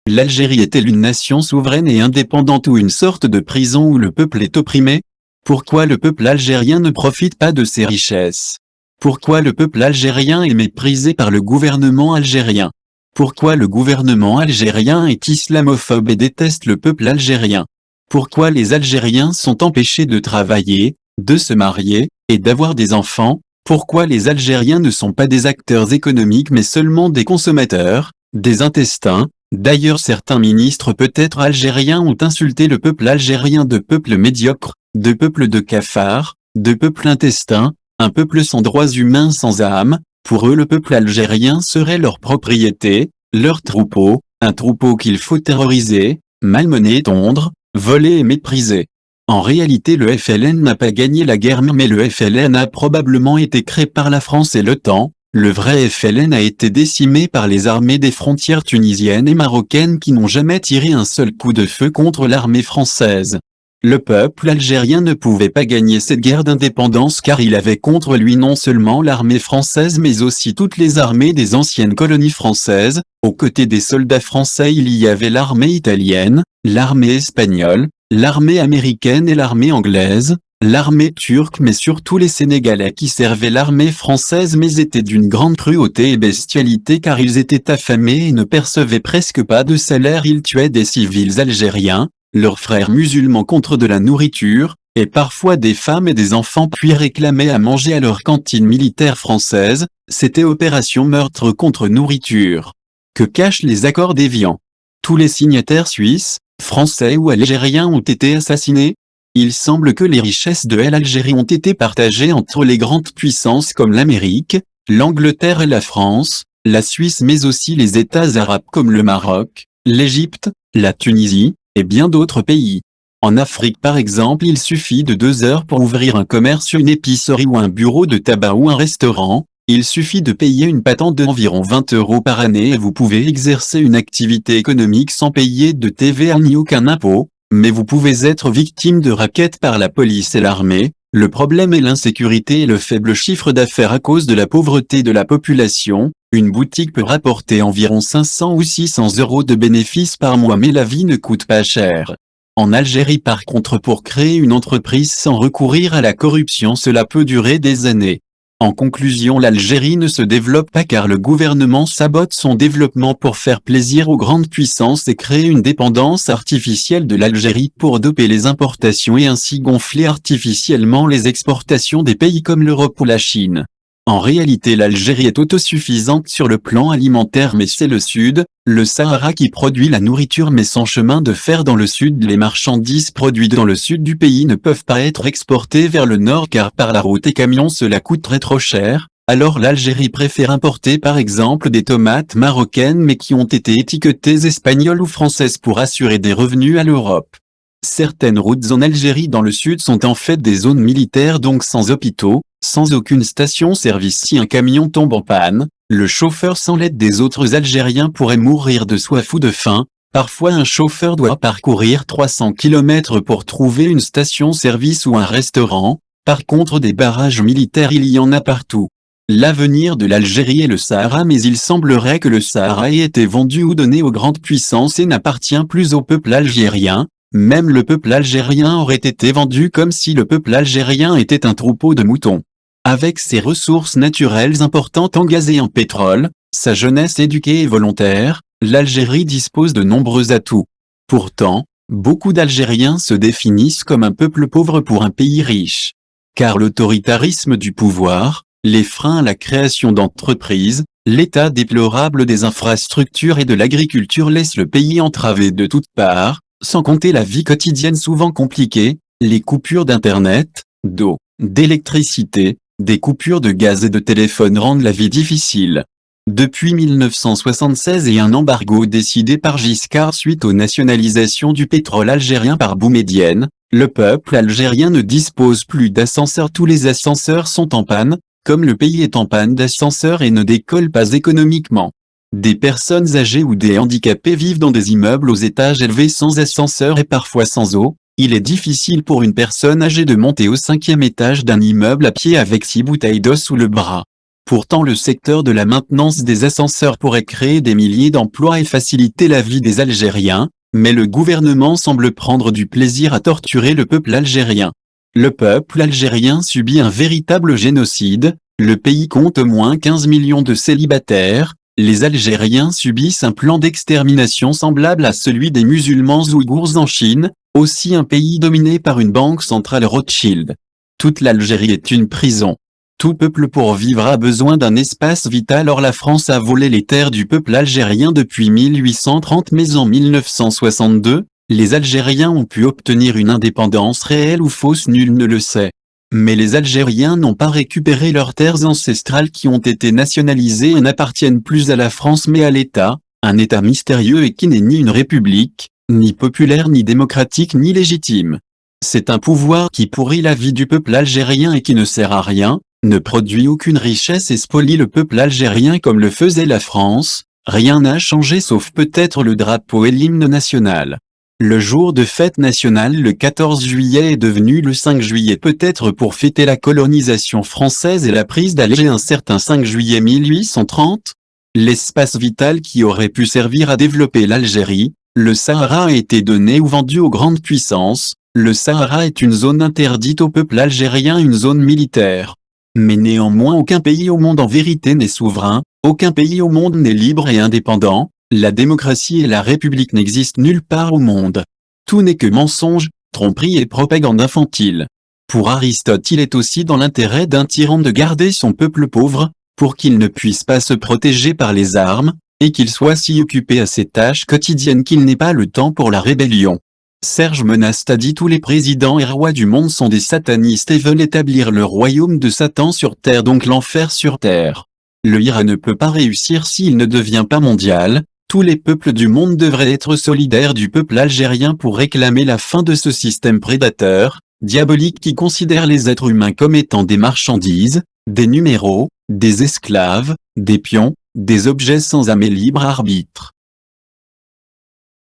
L'Algérie est-elle une nation souveraine et indépendante ou une sorte de prison où le peuple est opprimé? Pourquoi le peuple algérien ne profite pas de ses richesses? Pourquoi le peuple algérien est méprisé par le gouvernement algérien? Pourquoi le gouvernement algérien est islamophobe et déteste le peuple algérien? Pourquoi les Algériens sont empêchés de travailler, de se marier, et d'avoir des enfants? Pourquoi les Algériens ne sont pas des acteurs économiques mais seulement des consommateurs, des intestins? D'ailleurs certains ministres peut-être algériens ont insulté le peuple algérien de peuple médiocre, de peuple de cafards, de peuple intestin, un peuple sans droits humains sans âme. Pour eux le peuple algérien serait leur propriété, leur troupeau, un troupeau qu'il faut terroriser, malmener, tondre, voler et mépriser. En réalité le FLN n'a pas gagné la guerre mais le FLN a probablement été créé par la France et l'OTAN. Le vrai FLN a été décimé par les armées des frontières tunisiennes et marocaines qui n'ont jamais tiré un seul coup de feu contre l'armée française. Le peuple algérien ne pouvait pas gagner cette guerre d'indépendance car il avait contre lui non seulement l'armée française mais aussi toutes les armées des anciennes colonies françaises. Aux côtés des soldats français il y avait l'armée italienne, l'armée espagnole, l'armée américaine et l'armée anglaise, l'armée turque mais surtout les Sénégalais qui servaient l'armée française mais étaient d'une grande cruauté et bestialité car ils étaient affamés et ne percevaient presque pas de salaire. Ils tuaient des civils algériens, leurs frères musulmans contre de la nourriture, et parfois des femmes et des enfants puis réclamaient à manger à leur cantine militaire française. C'était opération meurtre contre nourriture. Que cachent les accords d'Évian? Tous les signataires suisses, français ou algériens ont été assassinés. Il semble que les richesses de l'Algérie ont été partagées entre les grandes puissances comme l'Amérique, l'Angleterre et la France, la Suisse mais aussi les États arabes comme le Maroc, l'Égypte, la Tunisie, et bien d'autres pays. En Afrique par exemple il suffit de 2 heures pour ouvrir un commerce, une épicerie ou un bureau de tabac ou un restaurant. Il suffit de payer une patente d'environ 20 € par année et vous pouvez exercer une activité économique sans payer de TVA ni aucun impôt. Mais vous pouvez être victime de rackets par la police et l'armée. Le problème est l'insécurité et le faible chiffre d'affaires à cause de la pauvreté de la population. Une boutique peut rapporter environ 500 ou 600 € de bénéfices par mois mais la vie ne coûte pas cher. En Algérie par contre pour créer une entreprise sans recourir à la corruption cela peut durer des années. En conclusion l'Algérie ne se développe pas car le gouvernement sabote son développement pour faire plaisir aux grandes puissances et créer une dépendance artificielle de l'Algérie pour doper les importations et ainsi gonfler artificiellement les exportations des pays comme l'Europe ou la Chine. En réalité l'Algérie est autosuffisante sur le plan alimentaire mais c'est le Sud, le Sahara qui produit la nourriture mais sans chemin de fer dans le Sud les marchandises produites dans le Sud du pays ne peuvent pas être exportées vers le Nord car par la route et camion cela coûterait trop cher. Alors l'Algérie préfère importer par exemple des tomates marocaines mais qui ont été étiquetées espagnoles ou françaises pour assurer des revenus à l'Europe. Certaines routes en Algérie dans le sud sont en fait des zones militaires donc sans hôpitaux, sans aucune station-service. Si un camion tombe en panne, le chauffeur sans l'aide des autres Algériens pourrait mourir de soif ou de faim. Parfois un chauffeur doit parcourir 300 km pour trouver une station-service ou un restaurant. Par contre des barrages militaires il y en a partout. L'avenir de l'Algérie est le Sahara mais il semblerait que le Sahara ait été vendu ou donné aux grandes puissances et n'appartient plus au peuple algérien. Même le peuple algérien aurait été vendu comme si le peuple algérien était un troupeau de moutons. Avec ses ressources naturelles importantes en gaz et en pétrole, sa jeunesse éduquée et volontaire, l'Algérie dispose de nombreux atouts. Pourtant, beaucoup d'Algériens se définissent comme un peuple pauvre pour un pays riche. Car l'autoritarisme du pouvoir, les freins à la création d'entreprises, l'état déplorable des infrastructures et de l'agriculture laissent le pays entravé de toutes parts. Sans compter la vie quotidienne souvent compliquée, les coupures d'internet, d'eau, d'électricité, des coupures de gaz et de téléphone rendent la vie difficile. Depuis 1976 et un embargo décidé par Giscard suite aux nationalisations du pétrole algérien par Boumedienne, le peuple algérien ne dispose plus d'ascenseurs. Tous les ascenseurs sont en panne, comme le pays est en panne d'ascenseurs et ne décolle pas économiquement. Des personnes âgées ou des handicapés vivent dans des immeubles aux étages élevés sans ascenseur et parfois sans eau. Il est difficile pour une personne âgée de monter au 5e étage d'un immeuble à pied avec 6 bouteilles d'eau sous le bras. Pourtant le secteur de la maintenance des ascenseurs pourrait créer des milliers d'emplois et faciliter la vie des Algériens, mais le gouvernement semble prendre du plaisir à torturer le peuple algérien. Le peuple algérien subit un véritable génocide, le pays compte au moins 15 millions de célibataires, les Algériens subissent un plan d'extermination semblable à celui des musulmans ouïghours en Chine, aussi un pays dominé par une banque centrale Rothschild. Toute l'Algérie est une prison. Tout peuple pour vivre a besoin d'un espace vital. Or la France a volé les terres du peuple algérien depuis 1830 mais en 1962, les Algériens ont pu obtenir une indépendance réelle ou fausse, nul ne le sait. Mais les Algériens n'ont pas récupéré leurs terres ancestrales qui ont été nationalisées et n'appartiennent plus à la France mais à l'État, un État mystérieux et qui n'est ni une république, ni populaire ni démocratique ni légitime. C'est un pouvoir qui pourrit la vie du peuple algérien et qui ne sert à rien, ne produit aucune richesse et spolie le peuple algérien comme le faisait la France. Rien n'a changé sauf peut-être le drapeau et l'hymne national. Le jour de fête nationale le 14 juillet est devenu le 5 juillet peut-être pour fêter la colonisation française et la prise d'Alger un certain 5 juillet 1830. L'espace vital qui aurait pu servir à développer l'Algérie, le Sahara a été donné ou vendu aux grandes puissances. Le Sahara est une zone interdite au peuple algérien, une zone militaire. Mais néanmoins aucun pays au monde en vérité n'est souverain, aucun pays au monde n'est libre et indépendant, la démocratie et la république n'existent nulle part au monde. Tout n'est que mensonge, tromperie et propagande infantile. Pour Aristote il est aussi dans l'intérêt d'un tyran de garder son peuple pauvre, pour qu'il ne puisse pas se protéger par les armes, et qu'il soit si occupé à ses tâches quotidiennes qu'il n'ait pas le temps pour la rébellion. Serge Monast a dit: tous les présidents et rois du monde sont des satanistes et veulent établir le royaume de Satan sur terre, donc l'enfer sur terre. Le IRA ne peut pas réussir s'il ne devient pas mondial. Tous les peuples du monde devraient être solidaires du peuple algérien pour réclamer la fin de ce système prédateur, diabolique qui considère les êtres humains comme étant des marchandises, des numéros, des esclaves, des pions, des objets sans âme et libre arbitre.